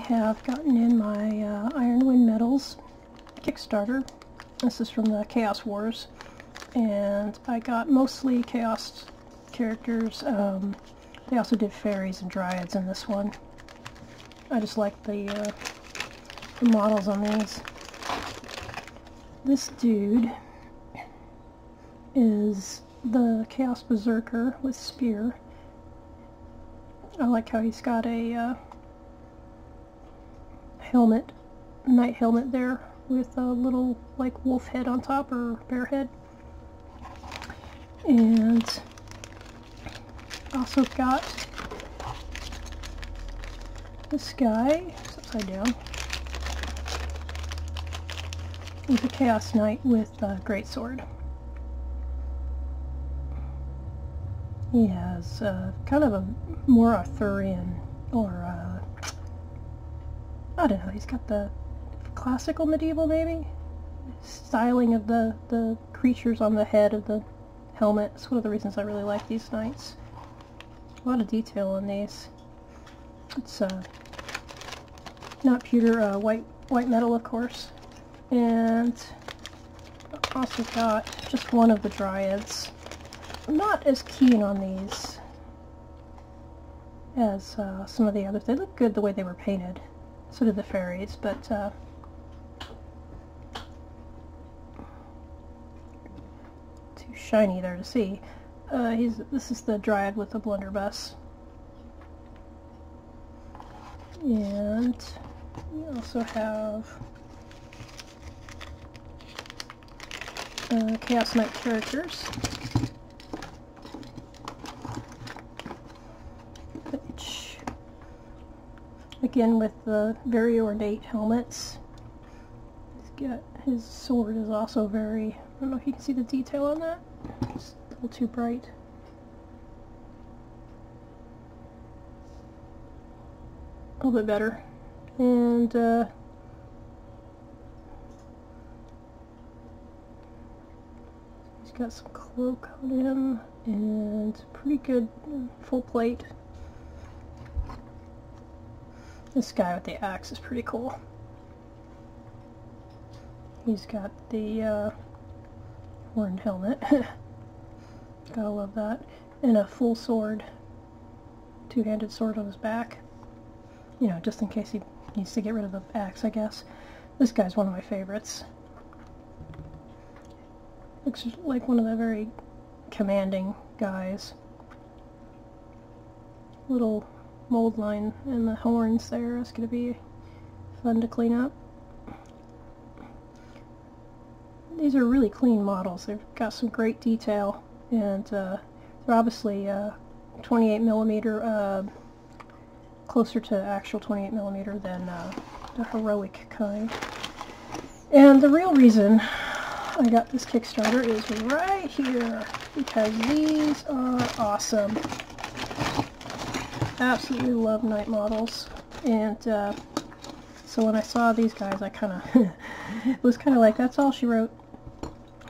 have gotten in my Iron Wind Metals Kickstarter. This is from the Chaos Wars, and I got mostly Chaos characters. They also did fairies and dryads in this one. I just like the models on these. This dude is the Chaos Berserker with spear. I like how he's got a helmet, knight helmet there with a little like wolf head on top, or bear head. And also got this guy, it's upside down, with a Chaos Knight with a greatsword. He has kind of a more Arthurian, or I don't know, he's got the classical medieval maybe styling of the creatures on the head of the helmet. It's one of the reasons I really like these knights. A lot of detail on these. It's not pure white metal, of course. And also got just one of the dryads. I'm not as keen on these as some of the others. They look good the way they were painted. So did the fairies, but too shiny there to see. This is the dryad with the blunderbuss. And we also have Chaos Knight characters, which, again, with the very ornate helmets. His sword is also very, I don't know if you can see the detail on that. It's a little too bright. A little bit better. And he's got some cloak on him and pretty good full plate. This guy with the axe is pretty cool. He's got the horned helmet. Gotta love that. And a full sword. Two-handed sword on his back. You know, just in case he needs to get rid of the axe, I guess. This guy's one of my favorites. Looks like one of the very commanding guys. Little mold line in the horns there is going to be fun to clean up. These are really clean models. They've got some great detail, and they're obviously 28mm, closer to actual 28mm than the heroic kind. And the real reason I got this Kickstarter is right here, because these are awesome. Absolutely love knight models, and so when I saw these guys, I kind of it was kind of like, that's all she wrote.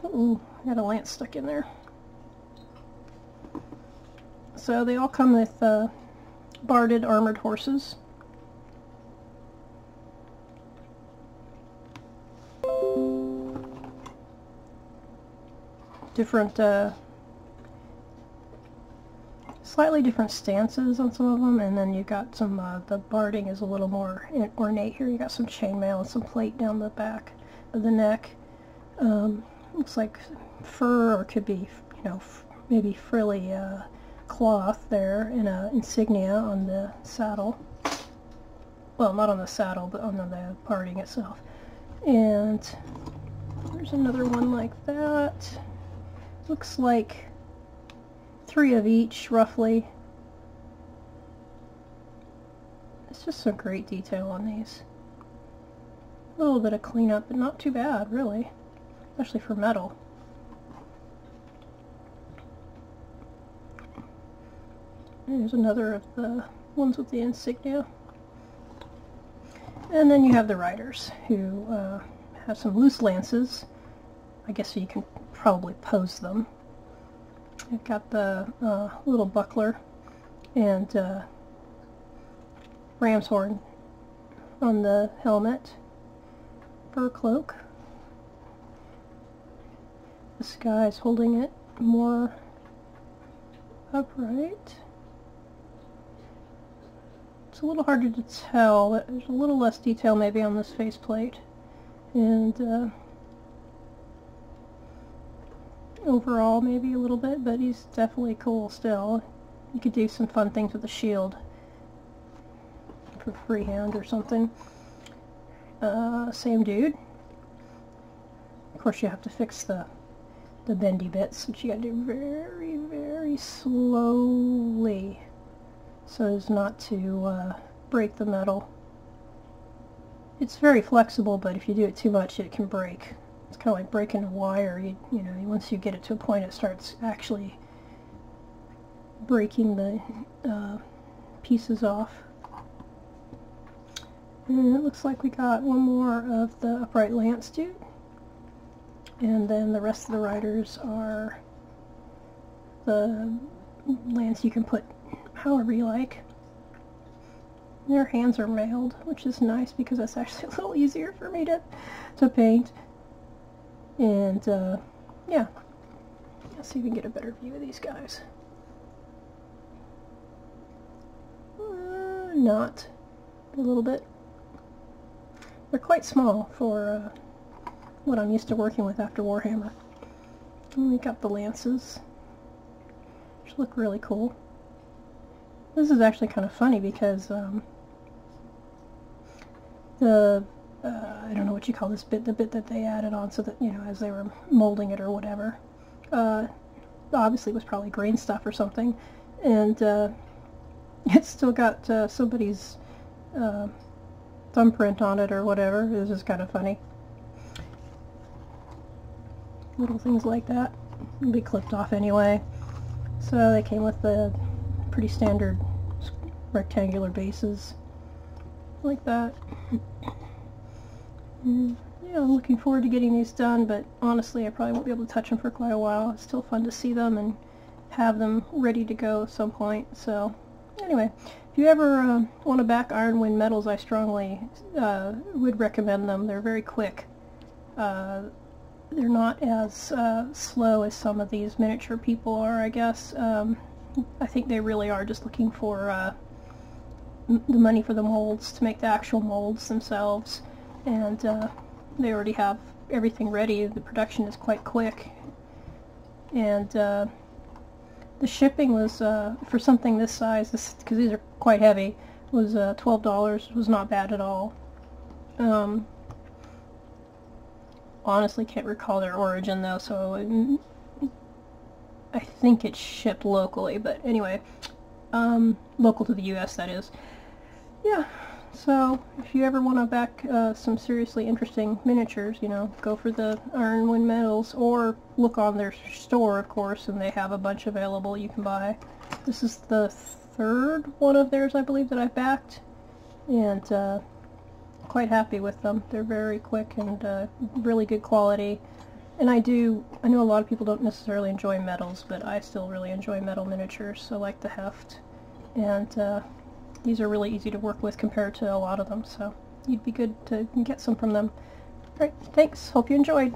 Ooh, I got a lance stuck in there. So they all come with barded armored horses. Different, slightly different stances on some of them, and then you got some, the barding is a little more ornate here. You got some chainmail and some plate down the back of the neck. Looks like fur, or could be, you know, maybe frilly cloth there, and a insignia on the saddle. Well, not on the saddle, but on the barding itself. And there's another one like that. Looks like 3 of each, roughly. It's just some great detail on these. A little bit of cleanup, but not too bad, really. Especially for metal. There's another of the ones with the insignia. And then you have the riders, who have some loose lances. I guess you can probably pose them. You've got the little buckler and ram's horn on the helmet, fur cloak. This guy's holding it more upright. It's a little harder to tell, but there's a little less detail maybe on this faceplate. And overall maybe a little bit, but he's definitely cool still. You could do some fun things with the shield for freehand or something. Same dude. Of course you have to fix the bendy bits, which you gotta do very, very slowly so as not to break the metal. It's very flexible, but if you do it too much it can break. It's kind of like breaking a wire. You know, once you get it to a point it starts actually breaking the pieces off. And it looks like we got one more of the upright lance dude. And then the rest of the riders are the lance you can put however you like. Their hands are mailed, which is nice because that's actually a little easier for me to paint. And yeah, let's see if we can get a better view of these guys. Not a little bit. They're quite small for what I'm used to working with after Warhammer. And we got the lances, which look really cool. This is actually kind of funny because I don't know what you call this bit, the bit that they added on so that, you know, as they were molding it or whatever, obviously it was probably green stuff or something, and it's still got somebody's thumbprint on it or whatever. It's just kind of funny. Little things like that will be clipped off anyway. So they came with the pretty standard rectangular bases like that. And, yeah, I'm looking forward to getting these done, but honestly I probably won't be able to touch them for quite a while. It's still fun to see them and have them ready to go at some point. So anyway, if you ever want to back Iron Wind Metals, I strongly would recommend them. They're very quick. They're not as slow as some of these miniature people are, I guess. I think they really are just looking for the money for the molds to make the actual molds themselves, and they already have everything ready. The production is quite quick, and the shipping was, for something this size, because these are quite heavy, was $12. It was not bad at all. Honestly can't recall their origin though, so I think it's shipped locally, but anyway, local to the US, that is. Yeah, so if you ever want to back some seriously interesting miniatures, you know, go for the Iron Wind Metals, or look on their store, of course, and they have a bunch available you can buy. This is the third one of theirs, I believe, that I've backed, and quite happy with them. They're very quick and really good quality. And I know a lot of people don't necessarily enjoy metals, but I still really enjoy metal miniatures, so I like the heft. And these are really easy to work with compared to a lot of them, so you'd be good to get some from them. Alright, thanks. Hope you enjoyed.